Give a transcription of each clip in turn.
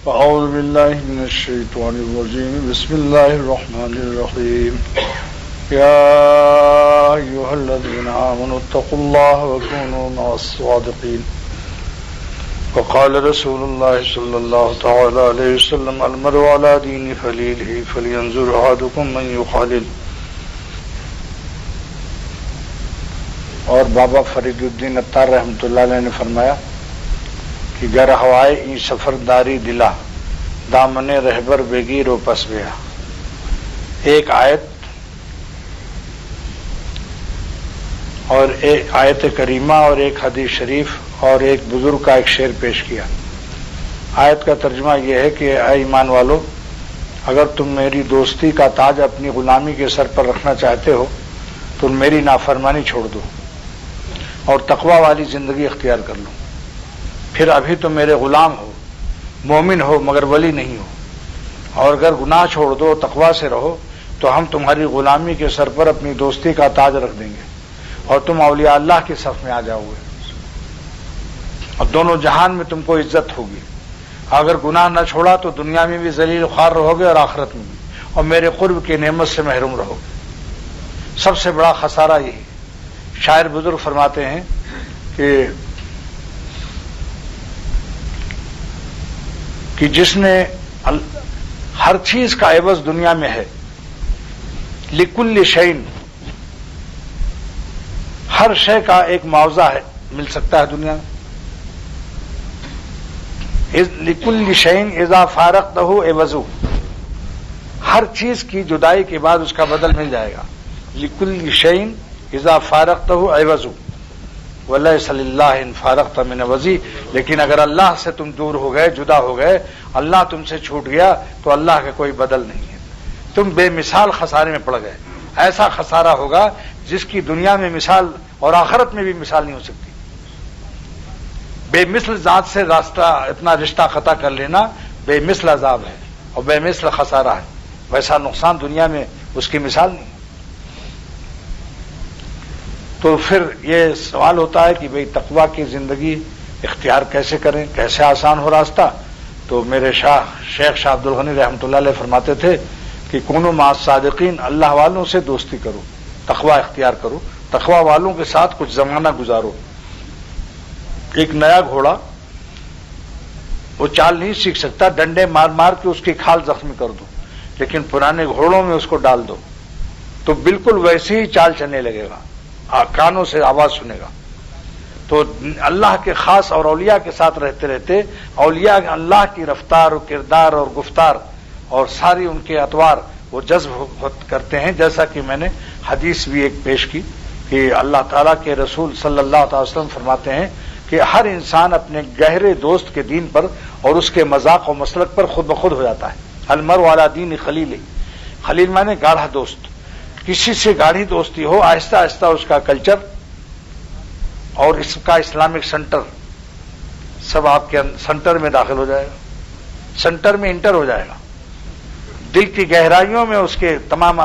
أعوذ بالله من الشيطان الرجيم بسم الله الرحمن الرحيم يا أيها الذين آمنوا اتقوا الله وكونوا مع الصادقين وقال رسول الله صلى الله تعالى عليه وسلم المرء على دين خليله فلينظر أحدكم من يخالل. اور بابا فرید الدین عطار رحمۃ اللہ علیہ نے فرمایا کہ گر ہوائے ای سفر داری دلا دامن رہبر بگیر و پس بیا. ایک آیت اور ایک آیت کریمہ اور ایک حدیث شریف اور ایک بزرگ کا ایک شعر پیش کیا. آیت کا ترجمہ یہ ہے کہ اے ایمان والو، اگر تم میری دوستی کا تاج اپنی غلامی کے سر پر رکھنا چاہتے ہو تو میری نافرمانی چھوڑ دو اور تقوی والی زندگی اختیار کر لو. پھر ابھی تو میرے غلام ہو، مومن ہو مگر ولی نہیں ہو. اور اگر گناہ چھوڑ دو، تقوی سے رہو تو ہم تمہاری غلامی کے سر پر اپنی دوستی کا تاج رکھ دیں گے اور تم اولیاء اللہ کے صف میں آ جاؤ گے اور دونوں جہان میں تم کو عزت ہوگی. اگر گناہ نہ چھوڑا تو دنیا میں بھی ذلیل و خوار رہو گے اور آخرت میں بھی، اور میرے قرب کی نعمت سے محروم رہو گے. سب سے بڑا خسارہ یہی. شاعر بزرگ فرماتے ہیں کہ جس نے ہر چیز کا عوض دنیا میں ہے، لکل شیء، ہر شے کا ایک معاوضہ ہے، مل سکتا ہے دنیا میں. لکل شیء اذا فارقتہ عوض، ہر چیز کی جدائی کے بعد اس کا بدل مل جائے گا. لکل شیء اذا فارقتہ عوض ولیس للہ ان فارقت من عوضی. لیکن اگر اللہ سے تم دور ہو گئے، جدا ہو گئے، اللہ تم سے چھوٹ گیا تو اللہ کا کوئی بدل نہیں ہے. تم بے مثال خسارے میں پڑ گئے. ایسا خسارہ ہوگا جس کی دنیا میں مثال اور آخرت میں بھی مثال نہیں ہو سکتی. بے مثل ذات سے اپنا رشتہ قطع کر لینا بے مثل عذاب ہے اور بے مثل خسارہ ہے. ویسا نقصان دنیا میں اس کی مثال نہیں. تو پھر یہ سوال ہوتا ہے کہ بھئی تقوی کی زندگی اختیار کیسے کریں، کیسے آسان ہو راستہ. تو میرے شیخ شاہ عبد الغنی رحمۃ اللہ علیہ فرماتے تھے کہ کونوا مع الصادقین، اللہ والوں سے دوستی کرو، تقوی اختیار کرو، تقوی والوں کے ساتھ کچھ زمانہ گزارو. ایک نیا گھوڑا وہ چال نہیں سیکھ سکتا، ڈنڈے مار مار کے اس کی کھال زخمی کر دو، لیکن پرانے گھوڑوں میں اس کو ڈال دو تو بالکل ویسے ہی چال چلنے لگے گا، کانوں سے آواز سنے گا. تو اللہ کے خاص اور اولیاء کے ساتھ رہتے رہتے اولیاء اللہ کی رفتار اور کردار اور گفتار اور ساری ان کے اطوار وہ جذب کرتے ہیں. جیسا کہ میں نے حدیث بھی ایک پیش کی کہ اللہ تعالیٰ کے رسول صلی اللہ علیہ وسلم فرماتے ہیں کہ ہر انسان اپنے گہرے دوست کے دین پر اور اس کے مذاق و مسلک پر خود بخود ہو جاتا ہے. المرء علی دین خلیلہ، خلیل مانے گاڑھا دوست. کسی سے گاڑھی دوستی ہو، آہستہ آہستہ اس کا کلچر اور اس کا اسلامک سینٹر سب آپ کے سینٹر میں داخل ہو جائے گا، سینٹر میں انٹر ہو جائے گا، دل کی گہرائیوں میں اس کے تمام.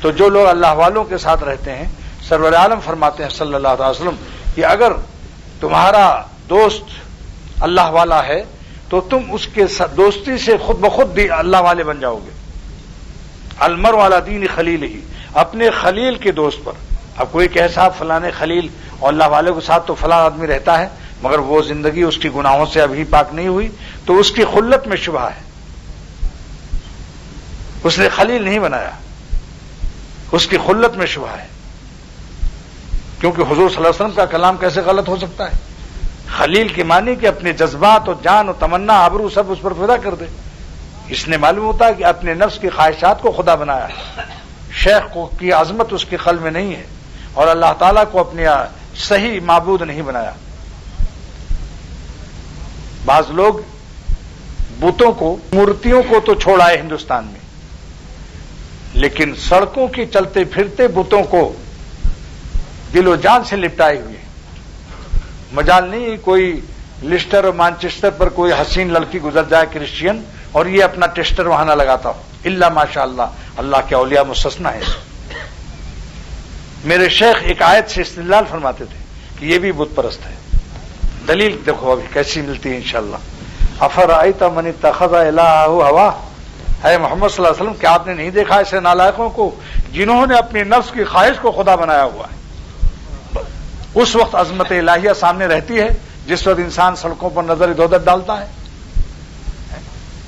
تو جو لوگ اللہ والوں کے ساتھ رہتے ہیں، سرور عالم فرماتے ہیں صلی اللہ علیہ وسلم کہ اگر تمہارا دوست اللہ والا ہے تو تم اس کے دوستی سے خود بخود بھی اللہ والے بن جاؤ گے. المرء علی دین خلیلہ، اپنے خلیل کے دوست پر. اب کوئی کہے صاحب فلاں خلیل اور اللہ والے کے ساتھ تو فلاں آدمی رہتا ہے مگر وہ زندگی اس کی گناہوں سے ابھی پاک نہیں ہوئی تو اس کی خلت میں شبہ ہے، اس نے خلیل نہیں بنایا، اس کی خلت میں شبہ ہے. کیونکہ حضور صلی اللہ علیہ وسلم کا کلام کیسے غلط ہو سکتا ہے؟ خلیل کی معنی کہ اپنے جذبات اور جان و تمنا آبرو سب اس پر فدا کر دے. اس نے معلوم ہوتا ہے کہ اپنے نفس کی خواہشات کو خدا بنایا ہے. شیخ کی عظمت اس کے قلب میں نہیں ہے اور اللہ تعالیٰ کو اپنے صحیح معبود نہیں بنایا. بعض لوگ بتوں کو، مورتیوں کو تو چھوڑ آئے ہندوستان میں، لیکن سڑکوں کی چلتے پھرتے بتوں کو دل و جان سے لپٹائے ہوئے. مجال نہیں کوئی لسٹر اور مانچسٹر پر کوئی حسین لڑکی گزر جائے کرسچین اور یہ اپنا ٹیسٹر وہاں نہ لگاتا ہو، الا ماشاء اللہ، اللہ کے اولیاء مستثنیٰ ہیں. میرے شیخ ایک آیت سے استدلال فرماتے تھے کہ یہ بھی بت پرست ہے. دلیل دیکھو ابھی کیسی ملتی ہے انشاءاللہ. افرأیت من اتخذ الہہ ہوا، اے محمد صلی اللہ علیہ وسلم کیا آپ نے نہیں دیکھا ایسے نالائقوں کو جنہوں نے اپنی نفس کی خواہش کو خدا بنایا ہوا ہے؟ اس وقت عظمت الہیہ سامنے رہتی ہے جس وقت انسان سڑکوں پر نظر ادھر ادھر ڈالتا ہے،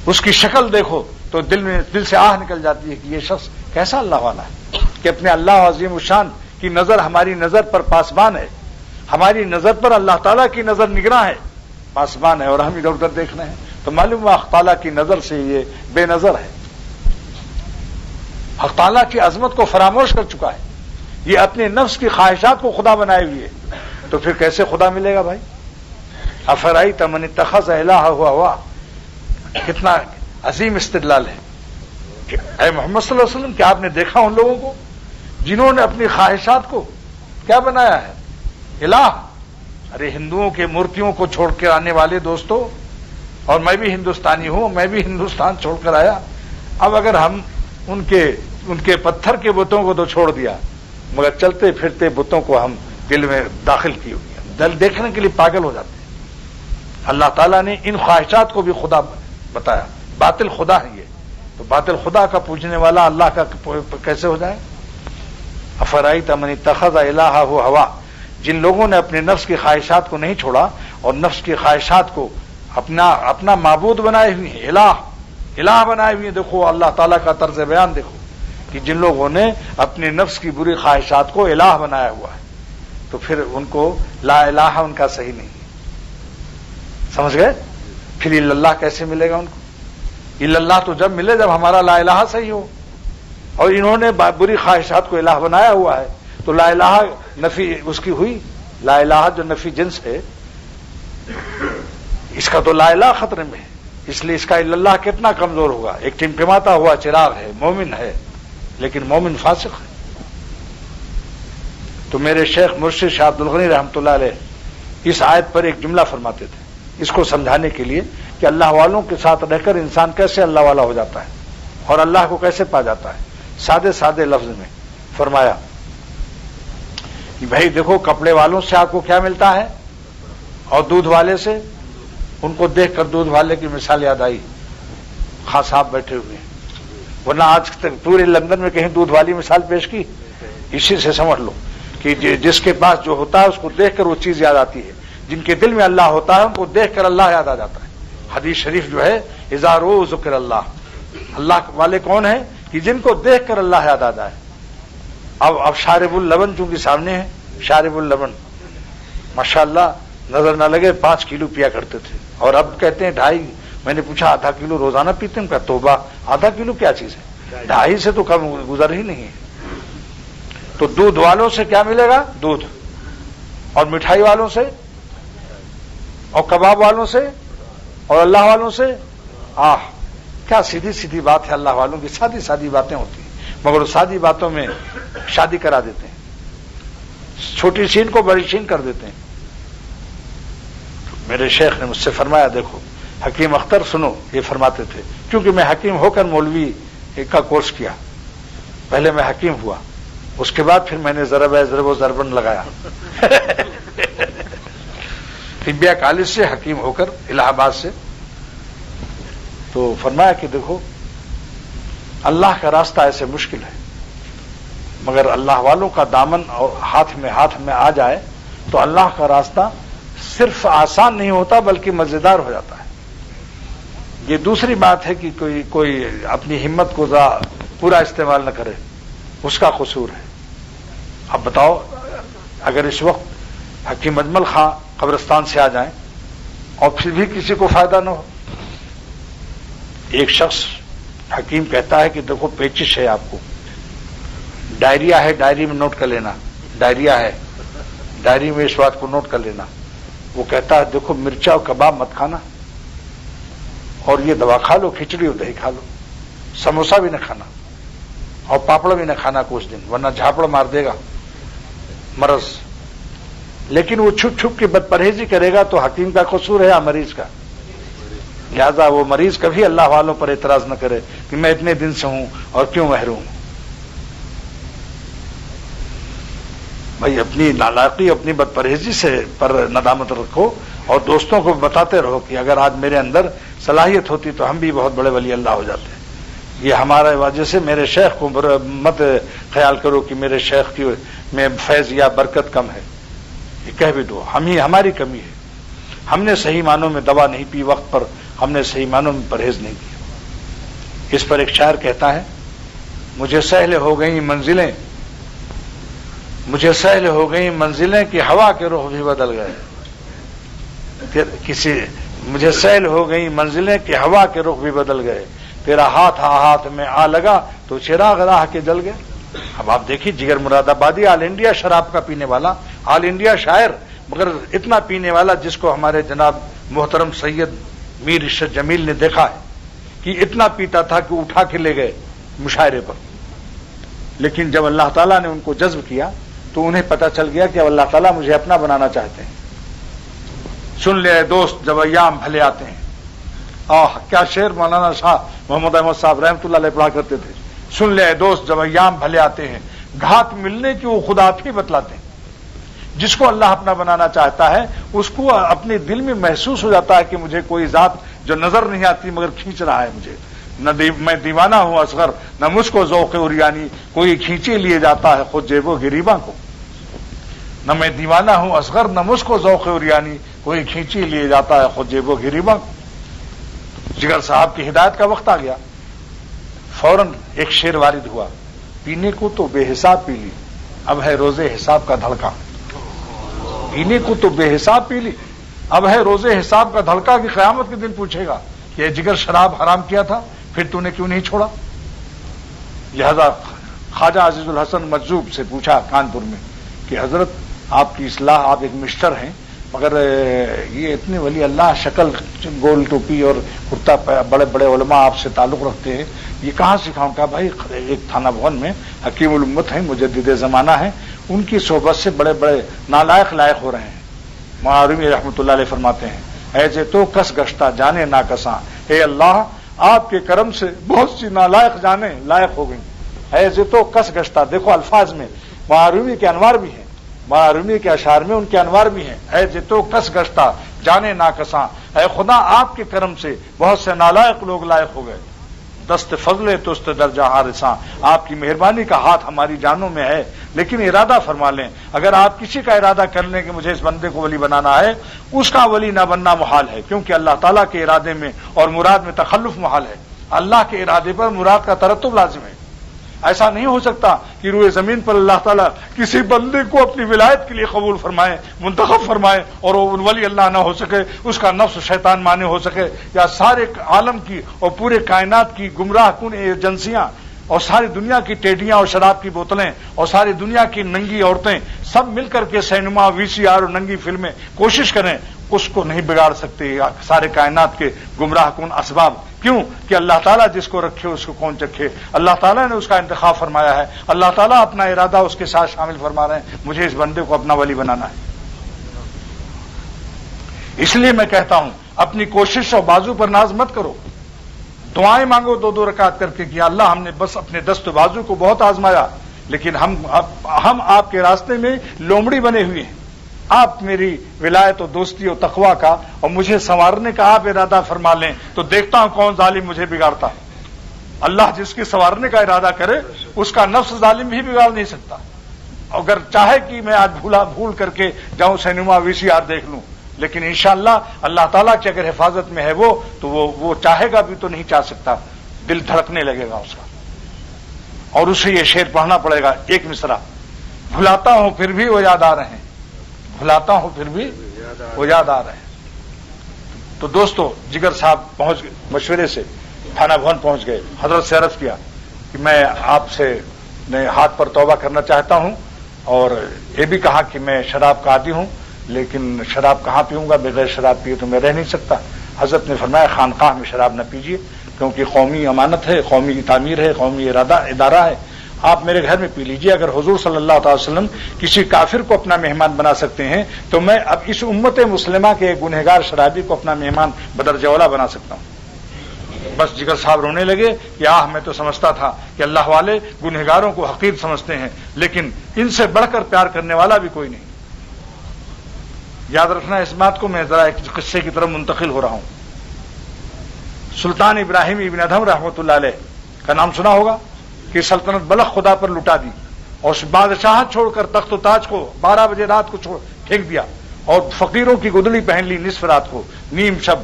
اس کی شکل دیکھو تو دل سے آہ نکل جاتی ہے کہ یہ شخص کیسا اللہ والا ہے کہ اپنے اللہ عظیم الشان کی نظر ہماری نظر پر پاسبان ہے، ہماری نظر پر اللہ تعالیٰ کی نظر نگراں ہے، پاسبان ہے، اور ہم ادھر ادھر دیکھ رہے ہیں تو معلوم ہوا حق تعالیٰ کی نظر سے یہ بے نظر ہے، حق تعالیٰ کی عظمت کو فراموش کر چکا ہے، یہ اپنے نفس کی خواہشات کو خدا بنائے ہوئے، تو پھر کیسے خدا ملے گا بھائی؟ افرأیت من اتخذ الہہ ہوا، کتنا عظیم استدلال ہے کہ اے محمد صلی اللہ علیہ وسلم کیا آپ نے دیکھا ان لوگوں کو جنہوں نے اپنی خواہشات کو کیا بنایا ہے الہ؟ ارے ہندوؤں کے مورتیوں کو چھوڑ کے آنے والے دوستو، اور میں بھی ہندوستانی ہوں، میں بھی ہندوستان چھوڑ کر آیا، اب اگر ہم ان کے پتھر کے بتوں کو تو چھوڑ دیا مگر چلتے پھرتے بتوں کو ہم دل میں داخل کی ہوئی، دل دیکھنے کے لیے پاگل ہو جاتے ہیں۔ اللہ تعالیٰ نے ان خواہشات کو بھی خدا بتایا، باطل خدا ہے یہ، تو باطل خدا کا پوجنے والا اللہ کا کیسے ہو جائے؟ افرأیت من اتخذ الہہ ہوا، جن لوگوں نے اپنے نفس کی خواہشات کو نہیں چھوڑا اور نفس کی خواہشات کو اپنا معبود بنائے ہوئے ہیں، الہ بنائے ہوئے ہیں۔ دیکھو اللہ تعالیٰ کا طرز بیان دیکھو کہ جن لوگوں نے اپنے نفس کی بری خواہشات کو الہ بنایا ہوا ہے تو پھر ان کو لا الہ ان کا صحیح نہیں ہے، سمجھ گئے؟ پھر اللہ کیسے ملے گا ان کو؟ اللہ تو جب ملے جب ہمارا لا الہ صحیح ہو، اور انہوں نے بری خواہشات کو الہ بنایا ہوا ہے تو لا الہ نفی اس کی ہوئی، لا الہ جو نفی جنس ہے اس کا تو لا الہ خطرے میں ہے، اس لیے اس کا اللہ کتنا کمزور ہوگا۔ ایک ٹمٹماتا ہوا چراغ ہے، مومن ہے لیکن مومن فاسق ہے۔ تو میرے شیخ مرشد شاہ عبد الغنی رحمۃ اللہ علیہ اس آیت پر ایک جملہ فرماتے تھے اس کو سمجھانے کے لیے کہ اللہ والوں کے ساتھ رہ کر انسان کیسے اللہ والا ہو جاتا ہے اور اللہ کو کیسے پا جاتا ہے۔ سادے لفظ میں فرمایا کہ بھائی دیکھو کپڑے والوں سے آپ کو کیا ملتا ہے اور دودھ والے سے، ان کو دیکھ کر دودھ والے کی مثال یاد آئی، خاں صاحب بیٹھے ہوئے ہیں، ورنہ آج تک پورے لندن میں کہیں دودھ والی مثال پیش کی؟ اسی سے سمجھ لو کہ جس کے پاس جو ہوتا ہے اس کو دیکھ کر وہ چیز یاد آتی ہے، جن کے دل میں اللہ ہوتا ہے ان کو دیکھ کر اللہ یاد آ جاتا ہے۔ حدیث شریف جو ہے اذا رو ذکر اللہ والے کون ہیں کہ جن کو دیکھ کر اللہ یاد آ جائے۔ اب شارب اللبن چونکہ سامنے ہے، شارب اللبن ماشاءاللہ نظر نہ لگے 5 کلو پیا کرتے تھے اور اب کہتے ہیں 2.5، میں نے پوچھا آدھا کلو روزانہ پیتے ہیں؟ کہا توبہ، آدھا کلو کیا چیز ہے، 2.5 سے تو کم گزر ہی نہیں ہے۔ تو دودھ والوں سے کیا ملے گا؟ دودھ، اور مٹھائی والوں سے اور کباب والوں سے اور اللہ والوں سے کیا سیدھی بات ہے، اللہ والوں کی سادی باتیں ہوتی ہیں مگر سادی باتوں میں شادی کرا دیتے ہیں، چھوٹی شین کو بڑی شین کر دیتے ہیں۔ میرے شیخ نے مجھ سے فرمایا دیکھو حکیم اختر سنو، یہ فرماتے تھے کیونکہ میں حکیم ہو کر مولوی کا کورس کیا، پہلے میں حکیم ہوا، اس کے بعد پھر میں نے ضرب و ضربن لگایا طبیہ کالج سے حکیم ہو کر الہ آباد سے۔ تو فرمایا کہ دیکھو اللہ کا راستہ ایسے مشکل ہے مگر اللہ والوں کا دامن اور ہاتھ میں آ جائے تو اللہ کا راستہ صرف آسان نہیں ہوتا بلکہ مزیدار ہو جاتا ہے۔ یہ دوسری بات ہے کہ کوئی اپنی ہمت کو پورا استعمال نہ کرے، اس کا قصور ہے۔ اب بتاؤ اگر اس وقت حکیم اجمل خان قبرستان سے آ جائیں اور پھر بھی کسی کو فائدہ نہ ہو، ایک شخص حکیم کہتا ہے کہ دیکھو پیچش ہے آپ کو، ڈائریا ہے ڈائری میں نوٹ کر لینا، ڈائریا ہے ڈائری میں اس بات کو نوٹ کر لینا۔ وہ کہتا ہے دیکھو مرچا اور کباب مت کھانا اور یہ دوا کھا لو، کھچڑی اور دہی کھا لو، سموسا بھی نہ کھانا اور پاپڑ بھی نہ کھانا کچھ دن ورنہ جھاپڑ مار دے گا مرض۔ لیکن وہ چھپ کے بد پرہیزی کرے گا تو حکیم کا قصور ہے یا مریض کا؟ لہذا وہ مریض کبھی اللہ والوں پر اعتراض نہ کرے کہ میں اتنے دن سے ہوں اور کیوں محروم ہوں۔ بھائی اپنی نالائقی اپنی بدپرہیزی سے پر ندامت رکھو اور دوستوں کو بتاتے رہو کہ اگر آج میرے اندر صلاحیت ہوتی تو ہم بھی بہت بڑے ولی اللہ ہو جاتے ہیں. یہ ہمارے وجہ سے میرے شیخ کو مت خیال کرو کہ میرے شیخ کی میں فیض یا برکت کم ہے. یہ کہہ بھی دو ہماری کمی ہے. ہم نے صحیح معنوں میں دوا نہیں پی وقت پر, ہم نے صحیح معنوں میں پرہیز نہیں کیا. اس پر ایک شاعر کہتا ہے مجھے سہل ہو گئیں منزلیں, مجھے سہل ہو گئیں منزلیں کہ ہوا کے رخ بھی بدل گئے. مجھے سہل ہو گئیں منزلیں کہ ہوا کے رخ بھی بدل گئے. تیرا ہاتھ میں آ لگا تو چراغ راہ کے جل گئے. اب آپ دیکھیے جگر مراد آبادی آل انڈیا شراب کا پینے والا, آل انڈیا شاعر, مگر اتنا پینے والا جس کو ہمارے جناب محترم سید میر ارشد جمیل نے دیکھا ہے کہ اتنا پیتا تھا کہ اٹھا کے لے گئے مشاعرے پر. لیکن جب اللہ تعالیٰ نے ان کو جذب کیا تو انہیں پتا چل گیا کہ اب اللہ تعالیٰ مجھے اپنا بنانا چاہتے ہیں. سن لے دوست جب ایام بھلے آتے ہیں. کیا شعر مولانا شاہ محمد احمد صاحب رحمۃ اللہ علیہ پڑھا کرتے تھے. سن لے دوست جب ایام بھلے آتے ہیں, گھات ملنے کی وہ خدا آپ ہی بتلاتے ہیں. جس کو اللہ اپنا بنانا چاہتا ہے اس کو اپنے دل میں محسوس ہو جاتا ہے کہ مجھے کوئی ذات جو نظر نہیں آتی مگر کھینچ رہا ہے مجھے. میں دیوانہ ہوں اصغر, نہ مجھ کو ذوق عریانی, کوئی کھینچے لیے جاتا ہے خود جیب و گریباں کو. نہ میں دیوانہ ہوں اصغر, نہ مجھ کو ذوق عریانی, کوئی کھینچے لیے جاتا ہے خود جیب و گریباں کو. جگر صاحب کی ہدایت کا وقت آ گیا, فوراً ایک شعر وارد ہوا, پینے کو تو بے حساب پی لی, اب ہے روزے حساب کا دھڑکا. پینے کو تو بے حساب پی لی, اب ہے روزے حساب کا دھڑکا کہ قیامت کے دن پوچھے گا کہ اے جگر شراب حرام کیا تھا پھر تو نے کیوں نہیں چھوڑا. لہذا خواجہ عزیز الحسن مجذوب سے پوچھا کانپور میں کہ حضرت آپ کی اصلاح, آپ ایک مسٹر ہیں مگر یہ اتنے ولی اللہ, شکل گول ٹوپی اور کرتا, بڑے بڑے علماء آپ سے تعلق رکھتے ہیں, یہ کہاں سکھاؤں. کہا بھائی ایک تھانہ بھون میں حکیم الامت ہیں, مجدد زمانہ ہیں, ان کی صحبت سے بڑے بڑے نالائق لائق ہو رہے ہیں. معرومی رحمۃ اللہ علیہ فرماتے ہیں ایسے تو کس گشتہ جانے نا کساں, اے اللہ آپ کے کرم سے بہت سی نالائق جانے لائق ہو گئیں. ایسے تو کس گشتہ, دیکھو الفاظ میں معرومی کے انوار بھی ہیں, معرومی کے اشعار میں ان کے انوار بھی ہیں. ایسے تو کس گشتہ جانے نا کساں, اے خدا آپ کے کرم سے بہت سے نالائق لوگ لائق ہو گئے. دست فضل تست درجہ حارثاں, آپ کی مہربانی کا ہاتھ ہماری جانوں میں ہے, لیکن ارادہ فرما لیں. اگر آپ کسی کا ارادہ کر لیں کہ مجھے اس بندے کو ولی بنانا ہے, اس کا ولی نہ بننا محال ہے, کیونکہ اللہ تعالیٰ کے ارادے میں اور مراد میں تخلف محال ہے. اللہ کے ارادے پر مراد کا ترتب لازم ہے. ایسا نہیں ہو سکتا کہ روئے زمین پر اللہ تعالیٰ کسی بندے کو اپنی ولایت کے لیے قبول فرمائے, منتخب فرمائے, اور وہ ولی اللہ نہ ہو سکے, اس کا نفس شیطان مانے ہو سکے, یا سارے عالم کی اور پورے کائنات کی گمراہ کن ایجنسیاں اور ساری دنیا کی ٹیڈیاں اور شراب کی بوتلیں اور ساری دنیا کی ننگی عورتیں سب مل کر کے سینما, وی سی آر اور ننگی فلمیں کوشش کریں, اس کو نہیں بگاڑ سکتے سارے کائنات کے گمراہ کن اسباب. کیوں کہ اللہ تعالیٰ جس کو رکھے اس کو کون چکھے, اللہ تعالیٰ نے اس کا انتخاب فرمایا ہے, اللہ تعالیٰ اپنا ارادہ اس کے ساتھ شامل فرما رہے ہیں, مجھے اس بندے کو اپنا ولی بنانا ہے. اس لیے میں کہتا ہوں اپنی کوشش اور بازو پر ناز مت کرو, دعائیں مانگو 2 رکعت کر کے کہ اللہ ہم نے بس اپنے دست و بازو کو بہت آزمایا, لیکن ہم آپ کے راستے میں لومڑی بنے ہوئے ہیں. آپ میری ولایت و دوستی و تقویٰ کا اور مجھے سنوارنے کا آپ ارادہ فرما لیں تو دیکھتا ہوں کون ظالم مجھے بگاڑتا ہے. اللہ جس کے سنوارنے کا ارادہ کرے اس کا نفس ظالم بھی بگاڑ نہیں سکتا. اگر چاہے کہ میں آج بھول کر کے جاؤں سینما, وی سی آر دیکھ لوں, لیکن انشاءاللہ اللہ تعالیٰ کی اگر حفاظت میں ہے تو وہ چاہے گا بھی تو نہیں چاہ سکتا, دل دھڑکنے لگے گا اس کا, اور اسے یہ شعر پڑھنا پڑے گا. ایک مصرع, بھلاتا ہوں پھر بھی وہ یاد آ رہے ہیں, بھلاتا ہوں پھر بھی وہ یاد آ رہے ہیں. تو دوستو جگر صاحب پہنچ گئے, مشورے سے تھانہ بھون پہنچ گئے. حضرت سے عرض کیا کہ میں آپ سے ہاتھ پر توبہ کرنا چاہتا ہوں, اور یہ بھی کہا کہ میں شراب کا عادی ہوں, لیکن شراب کہاں پیوں گا, بغیر شراب پیے تو میں رہ نہیں سکتا. حضرت نے فرمایا خانقاہ میں شراب نہ پیجیے, کیونکہ قومی امانت ہے, قومی تعمیر ہے, قومی ادارہ ہے, آپ میرے گھر میں پی لیجیے. اگر حضور صلی اللہ تعالی وسلم کسی کافر کو اپنا مہمان بنا سکتے ہیں تو میں اب اس امت مسلمہ کے گنہگار شرابی کو اپنا مہمان بدرجہ اولا بنا سکتا ہوں. بس جگر صاحب رونے لگے کہ میں تو سمجھتا تھا کہ اللہ والے گنہگاروں کو حقیر سمجھتے ہیں، لیکن ان سے بڑھ کر پیار کرنے والا بھی کوئی نہیں۔ یاد رکھنا اس بات کو، میں ذرا ایک قصے کی طرف منتقل ہو رہا ہوں۔ سلطان ابراہیم ابن ادھم رحمۃ اللہ علیہ کا نام سنا ہوگا کہ سلطنت بلخ خدا پر لٹا دی اور بادشاہت چھوڑ کر تخت و تاج کو 12 بجے رات کو پھینک دیا اور فقیروں کی گدڑی پہن لی نصف رات کو، نیم شب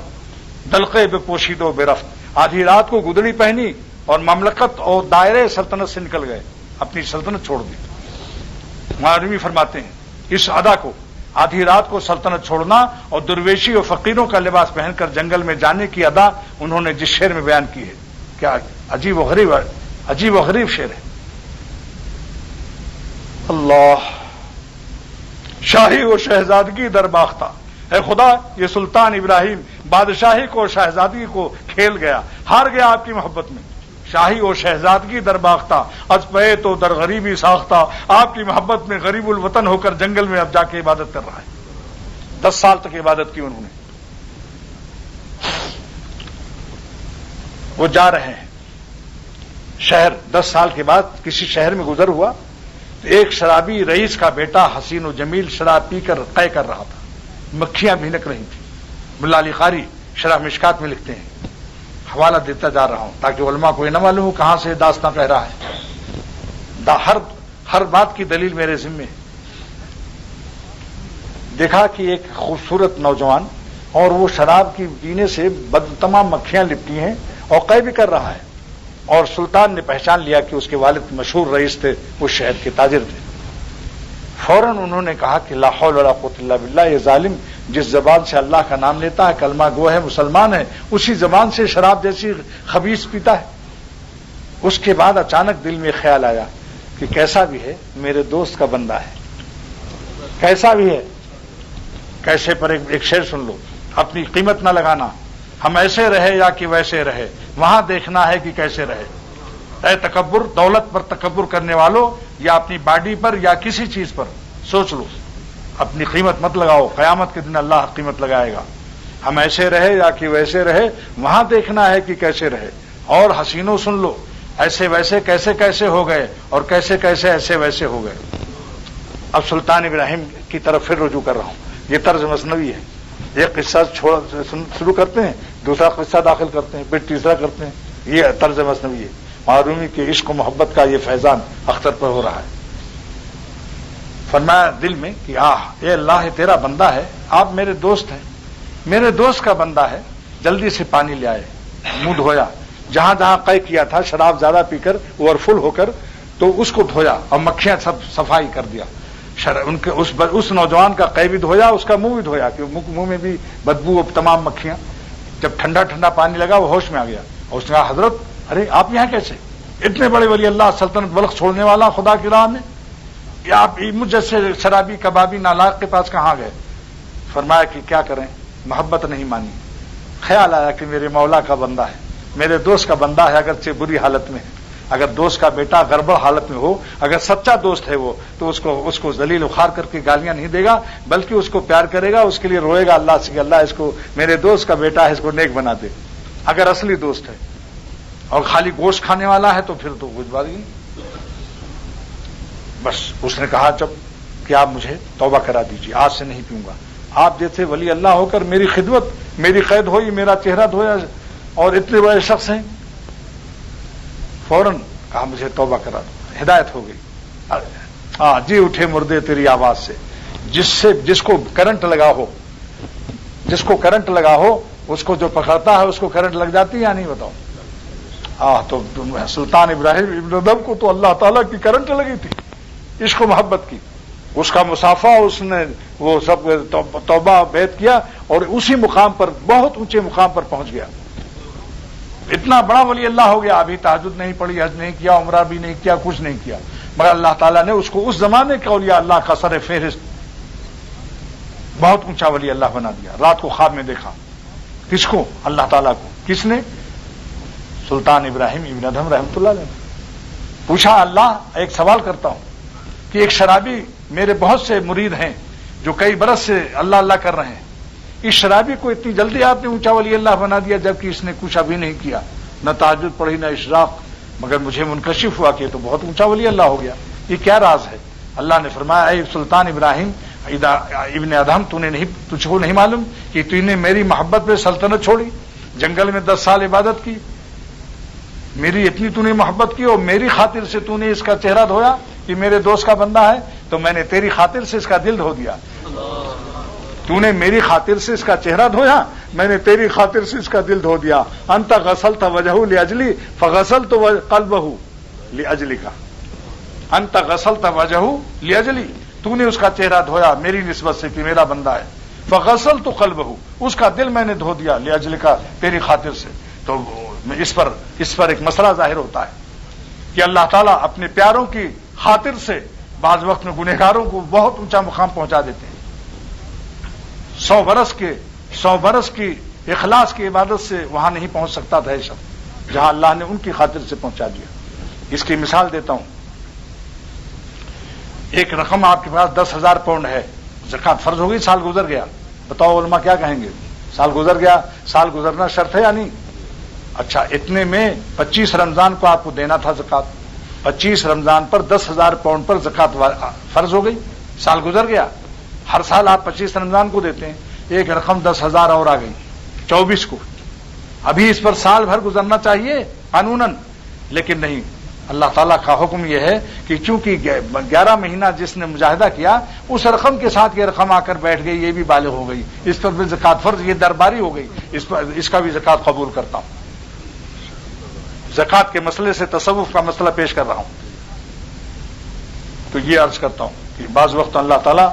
دلقے بے پوشید و بے رفت، آدھی رات کو گدڑی پہنی اور مملکت اور دائرے سلطنت سے نکل گئے، اپنی سلطنت چھوڑ دی۔ مولوی فرماتے ہیں اس ادا کو، آدھی رات کو سلطنت چھوڑنا اور درویشی اور فقیروں کا لباس پہن کر جنگل میں جانے کی ادا انہوں نے جس شعر میں بیان کی ہے، کیا عجیب و غریب شعر ہے۔ اللہ شاہی و شہزادگی در باختہ، اے خدا یہ سلطان ابراہیم بادشاہی کو اور شہزادگی کو کھیل گیا، ہار گیا آپ کی محبت میں۔ شاہی و شہزادگی در باختہ از پے تو در غریبی ساختہ، آپ کی محبت میں غریب الوطن ہو کر جنگل میں اب جا کے عبادت کر رہا ہے۔ 10 سال تک عبادت کی انہوں نے۔ وہ جا رہے ہیں شہر، 10 سال کے بعد کسی شہر میں گزر ہوا تو ایک شرابی رئیس کا بیٹا حسین و جمیل شراب پی کر قے کر رہا تھا، مکھیاں بھینک رہی تھیں۔ ملا علی قاری شرح مشکات میں لکھتے ہیں، حوالہ دیتا جا رہا ہوں تاکہ علماء کو یہ نہ معلوم ہو کہاں سے داستان کہہ رہا ہے، ہر بات کی دلیل میرے ذمے۔ دیکھا کہ ایک خوبصورت نوجوان اور وہ شراب کی پینے سے تمام مکھیاں لپٹی ہیں اور قے بھی کر رہا ہے، اور سلطان نے پہچان لیا کہ اس کے والد مشہور رئیس تھے، وہ شہر کے تاجر تھے۔ فوراً انہوں نے کہا کہ لا حول ولا قوت الا باللہ، یہ ظالم جس زبان سے اللہ کا نام لیتا ہے، کلمہ گو ہے، مسلمان ہے، اسی زبان سے شراب جیسی خبیث پیتا ہے۔ اس کے بعد اچانک دل میں خیال آیا کہ کیسا بھی ہے میرے دوست کا بندہ ہے، کیسا بھی ہے۔ کیسے پر ایک شعر سن لو، اپنی قیمت نہ لگانا، ہم ایسے رہے یا کہ ویسے رہے، وہاں دیکھنا ہے کہ کیسے رہے۔ اے تکبر، دولت پر تکبر کرنے والوں، یا اپنی باڈی پر یا کسی چیز پر سوچ لو، اپنی قیمت مت لگاؤ، قیامت کے دن اللہ قیمت لگائے گا۔ ہم ایسے رہے یا کہ ویسے رہے، وہاں دیکھنا ہے کہ کیسے رہے۔ اور حسینوں سن لو، ایسے ویسے کیسے کیسے ہو گئے اور کیسے کیسے ایسے ویسے ہو گئے۔ اب سلطان ابراہیم کی طرف پھر رجوع کر رہا ہوں، یہ طرز مثنوی ہے۔ ایک قصہ شروع کرتے ہیں، دوسرا قصہ داخل کرتے ہیں، پھر تیسرا کرتے ہیں، یہ طرز مثنوی ہے۔ معرومی کے عشق و محبت کا یہ فیضان اختر پر ہو رہا ہے۔ فرمایا دل میں کہ اے اللہ، یہ تیرا بندہ ہے، آپ میرے دوست ہیں، میرے دوست کا بندہ ہے، جلدی سے پانی لے آئے۔ منہ دھویا، جہاں جہاں قے کیا تھا شراب زیادہ پی کر اوور فل ہو کر، تو اس کو دھویا اور مکھیاں سب صفائی کر دیا۔ ان کے اس نوجوان کا قے بھی دھویا، اس کا منہ بھی دھویا کہ منہ میں بھی بدبو اور تمام مکھیاں۔ جب ٹھنڈا ٹھنڈا پانی لگا وہ ہوش میں آ گیا اور اس نے کہا حضرت ارے آپ یہاں کیسے؟ اتنے بڑے ولی اللہ، سلطنت بلخ چھوڑنے والا خدا کی راہ میں، یا آپ مجھ جیسے شرابی کبابی نالاق کے پاس کہاں گئے؟ فرمایا کہ کیا کریں، محبت نہیں مانی۔ خیال آیا کہ میرے مولا کا بندہ ہے، میرے دوست کا بندہ ہے، اگرچہ بری حالت میں ہے۔ اگر دوست کا بیٹا گڑبڑ حالت میں ہو، اگر سچا دوست ہے وہ، تو اس کو ذلیل اخار کر کے گالیاں نہیں دے گا، بلکہ اس کو پیار کرے گا، اس کے لیے روئے گا اللہ سے کہ اللہ اس کو، میرے دوست کا بیٹا ہے، اس کو نیک بنا دے۔ اگر اصلی دوست ہے اور خالی گوشت کھانے والا ہے تو پھر تو کچھ بات نہیں۔ بس اس نے کہا جب کہ آپ مجھے توبہ کرا دیجیے، آج سے نہیں پیوں گا۔ آپ جیسے ولی اللہ ہو کر میری خدمت، میری قید ہوئی، میرا چہرہ دھویا، اور اتنے بڑے شخص ہیں۔ فوراً کہا مجھے توبہ کرا دو، ہدایت ہو گئی۔ جی اٹھے مردے تیری آواز سے، جس کو کرنٹ لگا ہو، اس کو جو پکڑتا ہے اس کو کرنٹ لگ جاتی ہے یا نہیں بتاؤ؟ تو سلطان ابراہیم ابن ادھم کو تو اللہ تعالیٰ کی کرنٹ لگی تھی، عشق و محبت کی، اس کا مسافہ، اس نے وہ سب توبہ بیعت کیا اور اسی مقام پر، بہت اونچے مقام پر پہنچ گیا۔ اتنا بڑا ولی اللہ ہو گیا، ابھی تہجد نہیں پڑھی، حج نہیں کیا، عمرہ بھی نہیں کیا، کچھ نہیں کیا، مگر اللہ تعالیٰ نے اس کو اس زمانے کا اولیاء اللہ کا سر فہرست بہت اونچا ولی اللہ بنا دیا۔ رات کو خواب میں دیکھا، کس کو؟ اللہ تعالیٰ کو۔ کس نے؟ سلطان ابراہیم ابن ادھم رحمۃ اللہ علیہ۔ پوچھا اللہ ایک سوال کرتا ہوں کہ ایک شرابی، میرے بہت سے مرید ہیں جو کئی برس سے اللہ اللہ کر رہے ہیں، اس شرابی کو اتنی جلدی آپ نے اونچا ولی اللہ بنا دیا جبکہ اس نے کچھ ابھی نہیں کیا، نہ تہجد پڑھی نہ اشراق، مگر مجھے منکشف ہوا کہ تو بہت اونچا ولی اللہ ہو گیا. یہ کیا راز ہے؟ اللہ نے فرمایا اے سلطان ابراہیم ابن ادہم، تجھ کو نہیں معلوم کہ تو نے میری محبت پہ سلطنت چھوڑی، جنگل میں 10 سال عبادت کی، میری اتنی تو نے محبت کی اور میری خاطر سے تو نے اس کا چہرہ دھویا کہ میرے دوست کا بندہ ہے، تو میں نے تیری خاطر سے اس کا دل دھو دیا. تو نے میری خاطر سے اس کا چہرہ دھویا، میں نے تیری خاطر سے اس کا دل دھو دیا. انت غسلت وجهه لاجلی فغسلت قلبه لاجلک. انت غسلت وجهه لاجلی، تو نے اس کا چہرہ دھویا میری نسبت سے کہ میرا بندہ ہے. فغسلت قلبه، اس کا دل میں نے دھو دیا لاجلک، تیری خاطر سے. تو اس پر ایک مسئلہ ظاہر ہوتا ہے کہ اللہ تعالیٰ اپنے پیاروں کی خاطر سے بعض وقت میں گنہگاروں کو بہت اونچا مقام پہنچا دیتے ہیں. 100 برس کی اخلاص کی عبادت سے وہاں نہیں پہنچ سکتا تھا یہ سب، جہاں اللہ نے ان کی خاطر سے پہنچا دیا. اس کی مثال دیتا ہوں. ایک رقم آپ کے پاس 10,000 پاؤنڈ ہے، زکوٰۃ فرض ہو گئی، سال گزر گیا. بتاؤ علماء کیا کہیں گے؟ سال گزر گیا، سال گزرنا شرط ہے یا نہیں؟ اچھا، اتنے میں 25 رمضان کو آپ کو دینا تھا زکوٰۃ. 25 رمضان پر 10,000 پاؤنڈ پر زکوٰۃ فرض ہو گئی، سال گزر گیا. ہر سال آپ 25 رمضان کو دیتے ہیں، ایک رقم 10,000 اور آ گئی 24 کو. ابھی اس پر سال بھر گزرنا چاہیے قانوناً، لیکن نہیں. اللہ تعالیٰ کا حکم یہ ہے کہ چونکہ 11 مہینہ جس نے مجاہدہ کیا اس رقم کے ساتھ یہ رقم آ کر بیٹھ گئی، یہ بھی بالغ ہو گئی، اس پر بھی زکوٰۃ فرض، یہ درباری ہو گئی، اس کا بھی زکوٰۃ قبول کرتا ہوں. زکوٰۃ کے مسئلے سے تصوف کا مسئلہ پیش کر رہا ہوں. تو یہ عرض کرتا ہوں کہ بعض وقت اللہ تعالیٰ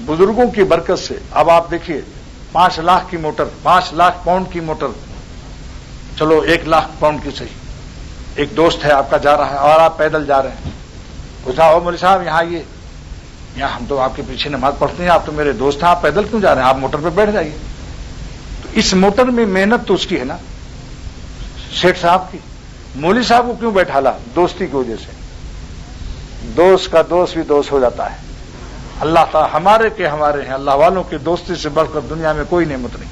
بزرگوں کی برکت سے، اب آپ دیکھیے 5 لاکھ کی موٹر، 5 لاکھ پاؤنڈ کی موٹر، چلو 1 لاکھ پاؤنڈ کی صحیح، ایک دوست ہے آپ کا جا رہا ہے اور آپ پیدل جا رہے ہیں. پوچھا او مولوی صاحب یہاں ہم تو آپ کے پیچھے نماز پڑھتے ہیں، آپ تو میرے دوست ہیں، آپ پیدل کیوں جا رہے ہیں؟ آپ موٹر پہ بیٹھ جائیے. تو اس موٹر میں محنت تو اس کی ہے نا، شیخ صاحب کی. مولوی صاحب کو کیوں بیٹھا لا؟ دوستی کی وجہ سے. دوست کا دوست بھی دوست ہو جاتا ہے. اللہ تعالیٰ ہمارے ہیں، اللہ والوں کے دوستی سے بڑھ کر دنیا میں کوئی نعمت نہیں.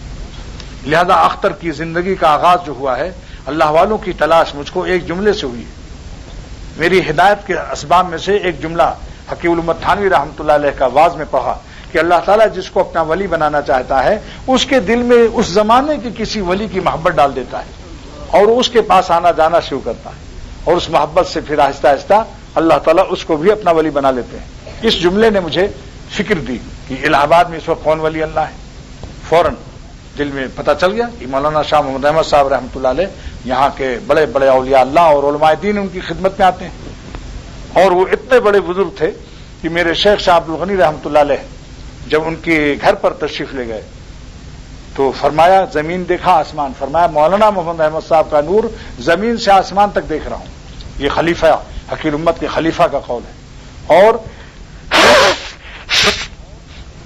لہذا اختر کی زندگی کا آغاز جو ہوا ہے، اللہ والوں کی تلاش مجھ کو ایک جملے سے ہوئی ہے. میری ہدایت کے اسباب میں سے ایک جملہ حکیم الامت تھانوی رحمۃ اللہ علیہ کا واعظ میں پڑھا کہ اللہ تعالیٰ جس کو اپنا ولی بنانا چاہتا ہے اس کے دل میں اس زمانے کے کسی ولی کی محبت ڈال دیتا ہے اور اس کے پاس آنا جانا شروع کرتا ہے، اور اس محبت سے پھر آہستہ آہستہ اللہ تعالیٰ اس کو بھی اپنا ولی بنا لیتے ہیں. اس جملے نے مجھے فکر دی کہ الہ آباد میں اس وقت کون ولی اللہ ہے. فوراً دل میں پتہ چل گیا کہ مولانا شاہ محمد احمد صاحب رحمۃ اللہ علیہ یہاں کے بڑے بڑے اولیاء اللہ اور علماء دین ان کی خدمت میں آتے ہیں. اور وہ اتنے بڑے بزرگ تھے کہ میرے شیخ شاہ عبد الغنی رحمۃ اللہ علیہ جب ان کے گھر پر تشریف لے گئے تو فرمایا زمین دیکھا آسمان، فرمایا مولانا محمد احمد صاحب کا نور زمین سے آسمان تک دیکھ رہا ہوں. یہ خلیفہ حکیم امت کے خلیفہ کا قول ہے. اور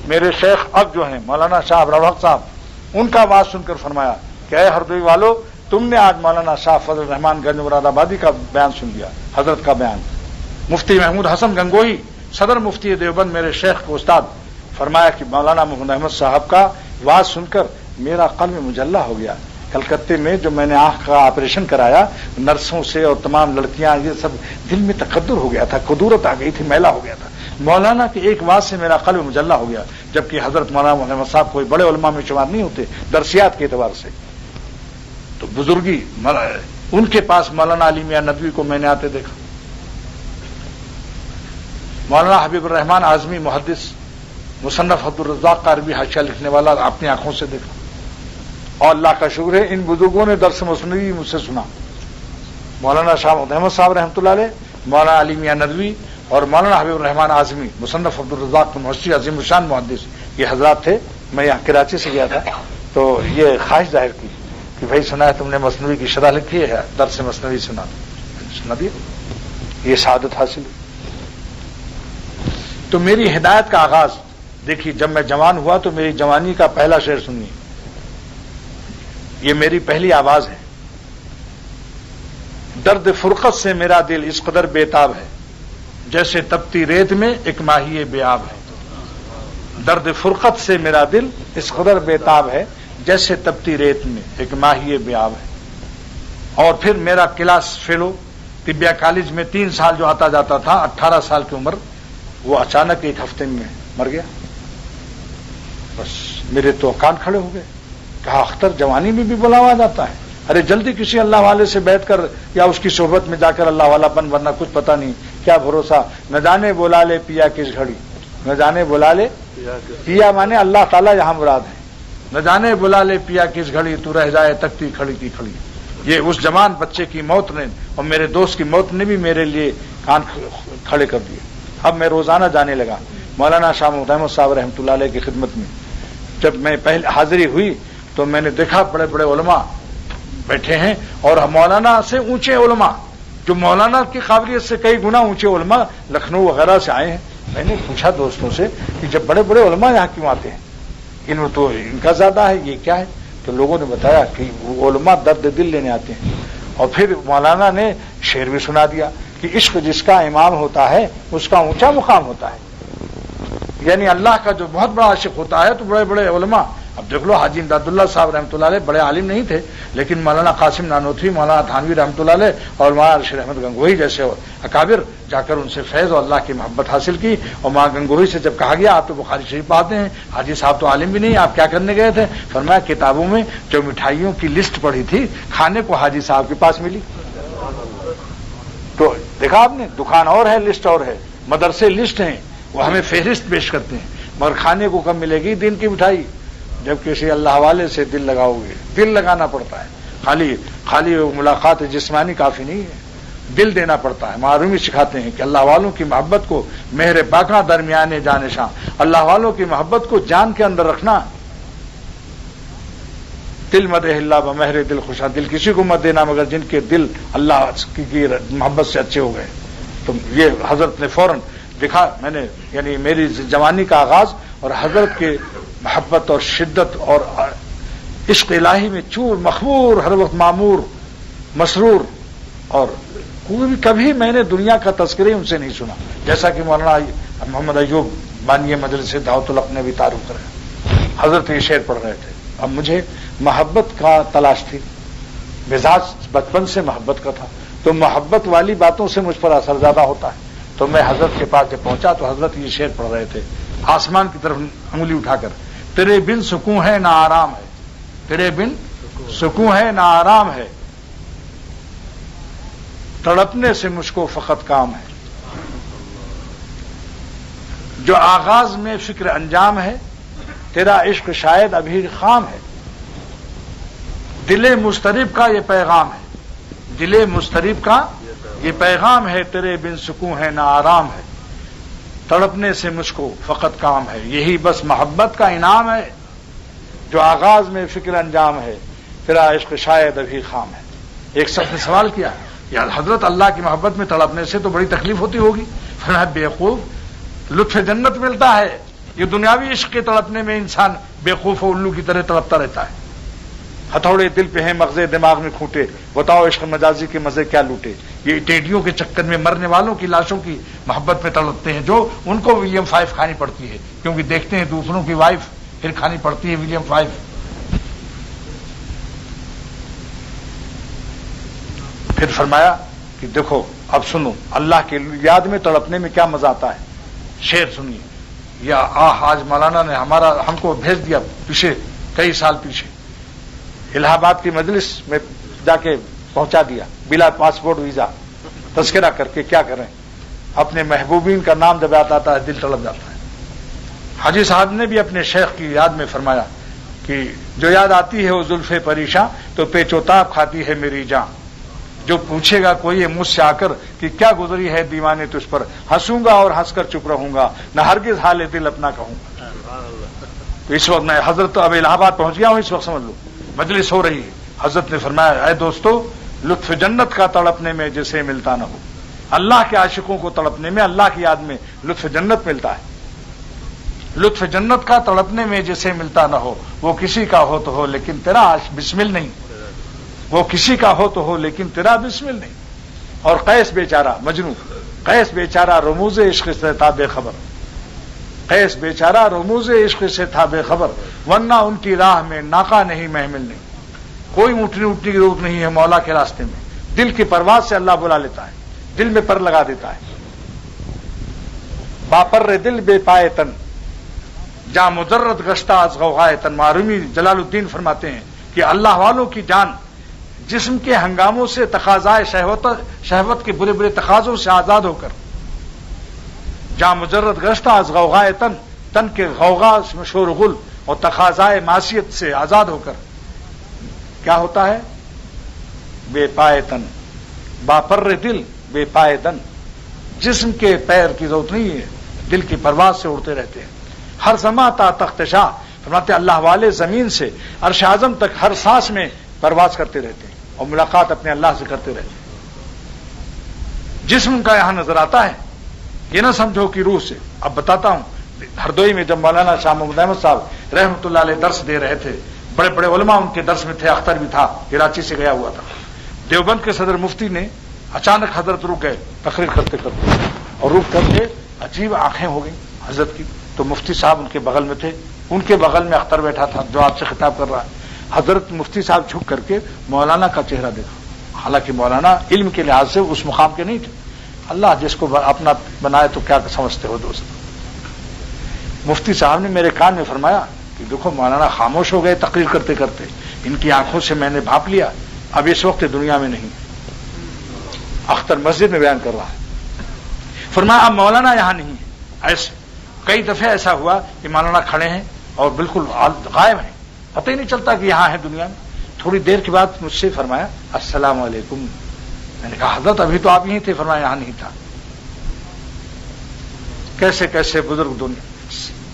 میرے شیخ اب جو ہیں مولانا شاہ ابرالحق صاحب، ان کا آواز سن کر فرمایا کہ اے ہردوئی والو، تم نے آج مولانا شاہ فضل الرحمان گنج مراد آبادی کا بیان سن لیا، حضرت کا بیان. مفتی محمود حسن گنگوہی صدر مفتی دیوبند میرے شیخ کو استاد، فرمایا کہ مولانا محمد احمد صاحب کا آواز سن کر میرا قلب مجلہ ہو گیا. کلکتے میں جو میں نے آنکھ کا آپریشن کرایا، نرسوں سے اور تمام لڑکیاں، یہ سب دل میں تقدر ہو گیا تھا، قدورت آ گئی تھی، میلہ ہو گیا تھا. مولانا کے ایک بات سے میرا قلب مجلہ ہو گیا، جبکہ حضرت مولانا محمد صاحب کوئی بڑے علماء میں شمار نہیں ہوتے درسیات کے اعتبار سے. تو بزرگی ان کے پاس مولانا علی میاں ندوی کو میں نے آتے دیکھا، مولانا حبیب الرحمان اعظمی محدث مصنف عبدالرزاق کا عربی حاشیہ لکھنے والا اپنی آنکھوں سے دیکھا. اور اللہ کا شکر ہے ان بزرگوں نے درس مثنوی مجھ سے سنا. مولانا شاہ محمد صاحب رحمۃ اللہ علیہ، مولانا علی میاں ندوی اور مولانا حبیب الرحمان اعظمی مصنف عبدالرزاق محشی عظیم الشان محدث، یہ حضرات تھے. میں یہاں کراچی سے گیا تھا تو یہ خواہش ظاہر کی کہ بھائی سنا ہے تم نے مثنوی کی شرح لکھی ہے، درس مثنوی سنا دیا، یہ سعادت حاصل. تو میری ہدایت کا آغاز دیکھیے، جب میں جوان ہوا تو میری جوانی کا پہلا شعر سنیے، یہ میری پہلی آواز ہے. درد فرقت سے میرا دل اس قدر بے تاب ہے، جیسے تپتی ریت میں ایک ماہی بے آب ہے. درد فرقت سے میرا دل اس قدر بےتاب ہے جیسے تپتی ریت میں ایک ماہی بیاب ہے. اور پھر میرا کلاس فیلو طبیہ کالج میں 3 سال جو آتا جاتا تھا 18 سال کی عمر وہ اچانک ایک ہفتے میں مر گیا. بس میرے تو کان کھڑے ہو گئے. کہا اختر جوانی میں بھی بلاوا جاتا ہے؟ ارے جلدی کسی اللہ والے سے بیٹھ کر یا اس کی صحبت میں جا کر اللہ والا بن، ورنہ کچھ پتہ نہیں کیا بھروسہ. نہ جانے بلا لے پیا کس گھڑی، نہ جانے بلا لے پیا مانے اللہ تعالیٰ یہاں مراد ہے. نہ جانے بلا لے پیا کس گھڑی، تو رہ جائے تکتی کھڑی کی کھڑی. یہ اس جوان بچے کی موت نے اور میرے دوست کی موت نے بھی میرے لیے کان کھڑے کر دیے. اب میں روزانہ جانے لگا مولانا شاہ محمود احمد صاحب رحمۃ اللہ علیہ کی خدمت میں. جب میں پہلے حاضری ہوئی تو میں نے دیکھا بڑے بڑے علماء بیٹھے ہیں اور مولانا سے اونچے علماء جو مولانا کی قابلیت سے کئی گنا اونچے علماء لکھنؤ وغیرہ سے آئے ہیں. میں نے پوچھا دوستوں سے کہ جب بڑے بڑے علماء یہاں کیوں آتے ہیں؟ ان تو ان کا زیادہ ہے، یہ کیا ہے؟ تو لوگوں نے بتایا کہ وہ علماء درد دل لینے آتے ہیں. اور پھر مولانا نے شعر بھی سنا دیا کہ عشق جس کا امام ہوتا ہے اس کا اونچا مقام ہوتا ہے. یعنی اللہ کا جو بہت بڑا عاشق ہوتا ہے تو بڑے بڑے علماء. اب دیکھ لو حاجی امداد اللہ صاحب رحمۃ اللہ علیہ بڑے عالم نہیں تھے، لیکن مولانا قاسم نانوتوی، مولانا تھانوی رحمۃ اللہ علیہ اور مولانا ارشد احمد گنگوہی جیسے اکابر جا کر ان سے فیض اور اللہ کی محبت حاصل کی. اور مولانا گنگوہی سے جب کہا گیا آپ تو بخاری شریف پڑھاتے ہیں، حاجی صاحب تو عالم بھی نہیں، آپ کیا کرنے گئے تھے؟ فرمایا کتابوں میں جو مٹھائیوں کی لسٹ پڑھی تھی کھانے کو حاجی صاحب کے پاس ملی. تو دیکھا آپ نے، دکان اور ہے لسٹ اور ہے، مدرسے لسٹ ہیں وہ ہمیں فہرست پیش کرتے ہیں، مگر کھانے کو کب ملے گی دین کی مٹھائی؟ جب کسی اللہ والے سے دل لگاؤ گے. دل لگانا پڑتا ہے، خالی ملاقات جسمانی کافی نہیں ہے، دل دینا پڑتا ہے. معرومی سکھاتے ہیں کہ اللہ والوں کی محبت کو مہر پاکاں درمیان جانشاں، اللہ والوں کی محبت کو جان کے اندر رکھنا. دل مدح اللہ بمہر دل خوشاں، دل کسی کو مت دینا مگر جن کے دل اللہ کی محبت سے اچھے ہو گئے. تو یہ حضرت نے فوراً دیکھا. میں نے یعنی میری جوانی کا آغاز اور حضرت کے محبت اور شدت اور عشق الہی میں چور مخبور، ہر وقت معمور مسرور. اور کبھی میں نے دنیا کا تذکرہ ان سے نہیں سنا، جیسا کہ مولانا محمد ایوب بانی مجلس دعوت الحق نے بھی تعارف کرا. حضرت یہ شعر پڑھ رہے تھے. اب مجھے محبت کا تلاش تھی، مزاج بچپن سے محبت کا تھا، تو محبت والی باتوں سے مجھ پر اثر زیادہ ہوتا ہے. تو میں حضرت کے پاس جب پہنچا تو حضرت یہ شعر پڑھ رہے تھے آسمان کی طرف انگلی اٹھا کر. تیرے بن سکون ہے نہ آرام ہے، تیرے بن سکون ہے نہ آرام ہے، تڑپنے سے مجھ کو فقط کام ہے. جو آغاز میں فکر انجام ہے، تیرا عشق شاید ابھی خام ہے. دل مضطرب کا یہ پیغام ہے، دل مضطرب کا یہ پیغام ہے. تیرے بن سکون ہے نہ آرام ہے، تڑپنے سے مجھ کو فقط کام ہے. یہی بس محبت کا انعام ہے، جو آغاز میں فکر انجام ہے، تیرا عشق شاید ابھی خام ہے. ایک شخص نے سوال کیا، یا حضرت اللہ کی محبت میں تڑپنے سے تو بڑی تکلیف ہوتی ہوگی. فرمایا بیوقوف، لطف جنت ملتا ہے. یہ دنیاوی عشق کے تڑپنے میں انسان بیوقوف و الو کی طرح تڑپتا رہتا ہے. ہتھوڑے دل پہ ہیں مغزے دماغ میں کھوٹے، بتاؤ عشق مجازی کے مزے کیا لوٹے. یہ ٹیڈیوں کے چکر میں مرنے والوں کی لاشوں کی محبت میں تڑپتے ہیں، جو ان کو ولیم 5 کھانی پڑتی ہے، کیونکہ دیکھتے ہیں دوسروں کی وائف پھر کھانی پڑتی ہے ولیم 5. پھر فرمایا کہ دیکھو اب سنو، اللہ کے یاد میں تڑپنے میں کیا مزہ آتا ہے. شعر سنیے. یا آج مولانا نے ہم کو بھیج دیا پیچھے کئی سال پیچھے، الہ آباد کی مجلس میں جا کے پہنچا دیا بلا پاسپورٹ ویزا، تذکرہ کر کے. کیا کریں، اپنے محبوبین کا نام جب آتا ہے دل تڑپ جاتا ہے. حاجی صاحب نے بھی اپنے شیخ کی یاد میں فرمایا کہ جو یاد آتی ہے وہ زلف پریشاں تو پیچوتاب کھاتی ہے میری جان. جو پوچھے گا کوئی مجھ سے آ کر کہ کیا گزری ہے دیوانے تجھ پر، ہنسوں گا اور ہنس کر چپ رہوں گا، نہ ہرگز حال دل اپنا کہوں گا. تو اس وقت میں حضرت تو اب الہ آباد پہنچ گیا ہوں، اس وقت سمجھ لو مجلس ہو رہی ہے. حضرت نے فرمایا اے دوستو، لطف جنت کا تڑپنے میں جسے ملتا نہ ہو. اللہ کے عاشقوں کو تڑپنے میں، اللہ کی یاد میں لطف جنت ملتا ہے. لطف جنت کا تڑپنے میں جسے ملتا نہ ہو، وہ کسی کا ہو تو ہو لیکن تیرا بسمل نہیں، وہ کسی کا ہو تو ہو لیکن تیرا بسمل نہیں. اور قیس بیچارہ مجنون، قیس بیچارہ رموز عشق سے تھا بے خبر. قیس بیچارہ رموز عشق سے تھا بے خبر، ورنہ ان کی راہ میں ناقہ نہیں محمل نہیں. کوئی اونٹنی کی ضرورت نہیں ہے مولا کے راستے میں. دل کی پرواز سے اللہ بلا لیتا ہے، دل میں پر لگا دیتا ہے. باپر دل بے پائے تن جا مجرد گشتہ از غوغائے تن. معرومی جلال الدین فرماتے ہیں کہ اللہ والوں کی جان جسم کے ہنگاموں سے، تقاضائے شہوت کے برے برے تقاضوں سے آزاد ہو کر، جا مجرد گشتہ از غوغائے تن، تن کے غوغا شور و غل اور تقاضائے معصیت سے آزاد ہو کر کیا ہوتا ہے؟ بے پائے تن باپر دل بے پائے دن. جسم کے پیر کی ضرورت نہیں ہے، دل کی پرواز سے اڑتے رہتے ہیں. ہر زماں تا تخت شاہ فرماتے اللہ والے زمین سے عرش اعظم تک ہر سانس میں پرواز کرتے رہتے ہیں اور ملاقات اپنے اللہ سے کرتے رہتے ہیں. جسم کا یہاں نظر آتا ہے، یہ نہ سمجھو کہ روح سے. اب بتاتا ہوں، ہردوئی میں جب مولانا شاہ محمد احمد صاحب رحمۃ اللہ علیہ درس دے رہے تھے، بڑے بڑے علماء ان کے درس میں تھے، اختر بھی تھا، کراچی سے گیا ہوا تھا. دیوبند کے صدر مفتی نے اچانک حضرت رک گئے تقریر کرتے کرتے، اور رک کر کے عجیب آنکھیں ہو گئیں حضرت کی. تو مفتی صاحب ان کے بغل میں تھے، ان کے بغل میں اختر بیٹھا تھا جو آپ سے خطاب کر رہا ہے. حضرت مفتی صاحب جھک کر کے مولانا کا چہرہ دیکھا. حالانکہ مولانا علم کے لحاظ سے اس مقام کے نہیں تھے. اللہ جس کو اپنا بنائے تو کیا سمجھتے ہو دوست. مفتی صاحب نے میرے کان میں فرمایا کہ دیکھو مولانا خاموش ہو گئے تقریر کرتے کرتے، ان کی آنکھوں سے میں نے بھاپ لیا، اب اس وقت دنیا میں نہیں. اختر مسجد میں بیان کر رہا ہے. فرمایا اب مولانا یہاں نہیں ہے. ایسے کئی دفعہ ایسا ہوا کہ مولانا کھڑے ہیں اور بالکل غائب ہیں، پتہ ہی نہیں چلتا کہ یہاں ہے دنیا میں. تھوڑی دیر کے بعد مجھ سے فرمایا السلام علیکم. میں نے کہا حضرت ابھی تو آپ یہیں تھے. فرمایا یہاں نہیں تھا. کیسے کیسے بزرگ دنیا،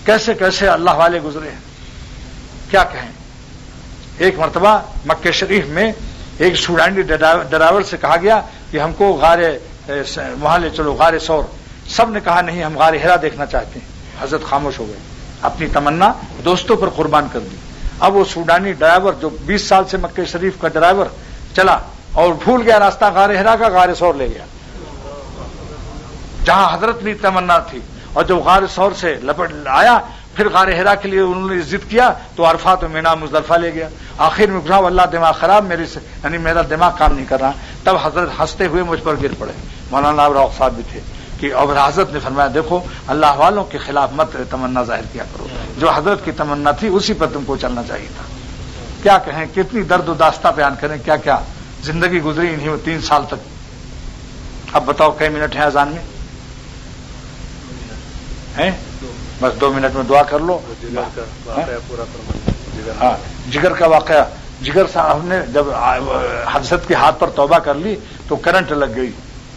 کیسے کیسے اللہ والے گزرے ہیں، کیا کہیں. ایک مرتبہ مکہ شریف میں ایک سوڈانی ڈرائیور سے کہا گیا کہ ہم کو غار وہاں لے چلو، غار سور. سب نے کہا نہیں، ہم غار ہرا دیکھنا چاہتے ہیں. حضرت خاموش ہو گئے، اپنی تمنا دوستوں پر قربان کر دی. اب وہ سوڈانی ڈرائیور جو 20 سال سے مکہ شریف کا ڈرائیور چلا اور بھول گیا راستہ غار ہرا کا، غار سور لے گیا جہاں حضرت نے تمنا تھی. اور جب غار سور سے لپٹ آیا پھر غار ہرا کے لیے انہوں نے ضد کیا تو عرفات و مینا مزدلفہ لے گیا. آخر میں گزرا اللہ دماغ خراب میرے سے، یعنی میرا دماغ کام نہیں کر رہا. تب حضرت ہنستے ہوئے مجھ پر گر پڑے. مولانا راؤ صاحب بھی تھے کہ اور حضرت نے فرمایا دیکھو اللہ والوں کے خلاف مت تمنا ظاہر کیا کرو، جو حضرت کی تمنا تھی اسی پر تم کو چلنا چاہیے تھا. کیا کہیں، کتنی درد و داستہ بیان کریں، کیا کیا زندگی گزری انہیں 3 سال تک. اب بتاؤ کئی منٹ ہیں اذان میں؟ ہیں بس 2 منٹ میں دعا کر لو. ہاں جگر کا واقعہ. جگر صاحب نے جب حضرت کے ہاتھ پر توبہ کر لی تو کرنٹ لگ گئی،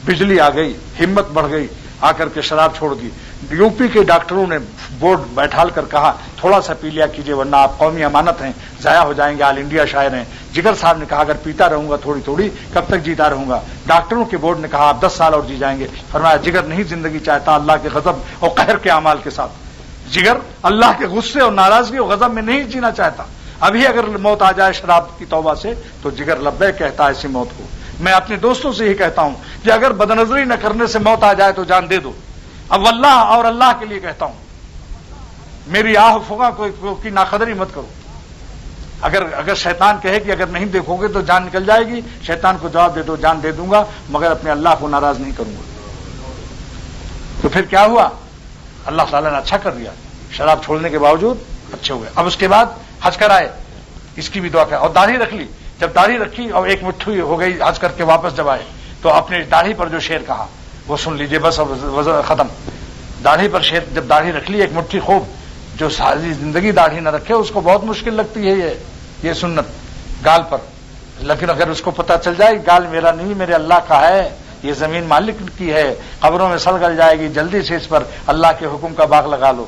بجلی آ گئی، ہمت بڑھ گئی، آ کر کے شراب چھوڑ دی. یو پی کے ڈاکٹروں نے بورڈ بیٹھال کر کہا تھوڑا سا پی لیا کیجیے ورنہ آپ قومی امانت ہیں، ضائع ہو جائیں گے، آل انڈیا شاعر ہیں. جگر صاحب نے کہا اگر پیتا رہوں گا تھوڑی تھوڑی کب تک جیتا رہوں گا. ڈاکٹروں کے بورڈ نے کہا آپ 10 سال اور جی جائیں گے. فرمایا جگر نہیں زندگی چاہتا اللہ کے غضب اور قہر کے اعمال کے ساتھ. جگر اللہ کے غصے اور ناراضگی اور غضب میں نہیں جینا چاہتا. ابھی اگر موت آ جائے شراب کی توبہ سے تو جگر لبیک کہتا ہے ایسی موت کو. میں اپنے دوستوں سے ہی کہتا ہوں کہ اگر بدنظری نہ کرنے سے موت آ جائے تو جان دے دو. اب واللہ اور اللہ کے لیے کہتا ہوں میری آہ فغاں کی ناقدری مت کرو. اگر شیطان کہے کہ اگر نہیں دیکھو گے تو جان نکل جائے گی، شیطان کو جواب دے دو جان دے دوں گا مگر اپنے اللہ کو ناراض نہیں کروں گا. تو پھر کیا ہوا؟ اللہ تعالیٰ نے اچھا کر دیا، شراب چھوڑنے کے باوجود اچھے ہوئے. اب اس کے بعد حج کرائے، اس کی بھی دعا کر، اور داڑھی رکھ لی. جب داڑھی رکھی اور 1 مٹھی ہو گئی حج کر کے واپس جب آئے تو اپنے داڑھی پر جو شعر کہا وہ سن لیجئے بس اب وزن ختم. داڑھی پر شعر جب داڑھی رکھ لی 1 مٹھی خوب. جو ساری زندگی داڑھی نہ رکھے اس کو بہت مشکل لگتی ہے یہ سنت گال پر. لیکن اگر اس کو پتہ چل جائے گال میرا نہیں میرے اللہ کا ہے، یہ زمین مالک کی ہے، قبروں میں سڑ گل جائے گی، جلدی سے اس پر اللہ کے حکم کا باغ لگا لو.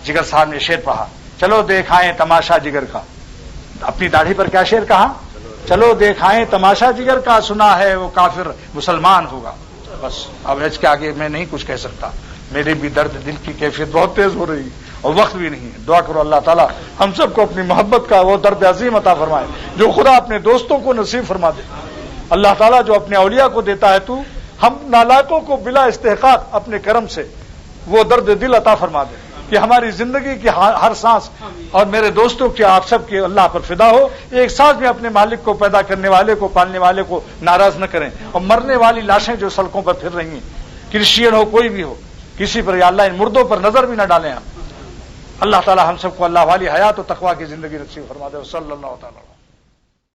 جگر صاحب نے شعر پڑھا چلو دیکھائیں تماشا جگر کا. اپنی داڑھی پر کیا شعر کہا؟ چلو دیکھائیں تماشا جگر کا، سنا ہے وہ کافر مسلمان ہوگا. بس اب اس کے آگے میں نہیں کچھ کہہ سکتا. میرے بھی درد دل کی کیفیت بہت تیز ہو رہی اور وقت بھی نہیں ہے. دعا کرو اللہ تعالیٰ ہم سب کو اپنی محبت کا وہ درد عظیم عطا فرمائے جو خدا اپنے دوستوں کو نصیب فرما دے. اللہ تعالیٰ جو اپنے اولیاء کو دیتا ہے تو ہم نالائقوں کو بلا استحقاق اپنے کرم سے وہ درد دل عطا فرما دے. کہ ہماری زندگی کی ہر سانس اور میرے دوستوں کی آپ سب کے اللہ پر فدا ہو، ایک سانس میں اپنے مالک کو، پیدا کرنے والے کو، پالنے والے کو ناراض نہ کریں، اور مرنے والی لاشیں جو سڑکوں پر پھر رہی ہیں، کرسچین ہو کوئی بھی ہو، کسی پر یا اللہ ان مردوں پر نظر بھی نہ ڈالیں ہم۔ اللہ تعالی ہم سب کو اللہ والی حیات و تقوی کی زندگی نصیب فرما دے۔ صلی اللہ تعالی